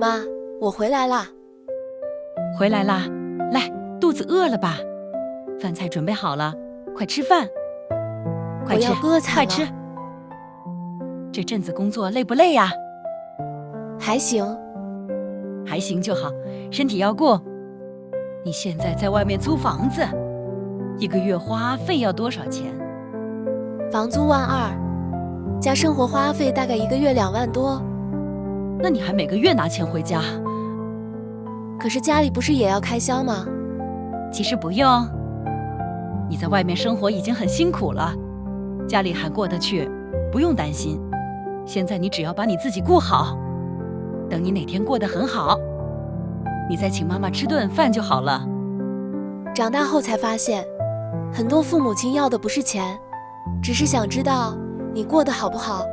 妈，我回来啦。回来啦，来，肚子饿了吧？饭菜准备好了，快吃饭。快吃，我要割菜了。快吃。这阵子工作累不累呀？还行，还行就好，身体要顾。你现在在外面租房子，一个月花费要多少钱？房租12000，加生活花费大概1个月2万多。那你还每个月拿钱回家？可是家里不是也要开销吗？其实不用，你在外面生活已经很辛苦了，家里还过得去，不用担心。现在你只要把你自己顾好，等你哪天过得很好，你再请妈妈吃顿饭就好了。长大后才发现，很多父母亲要的不是钱，只是想知道你过得好不好，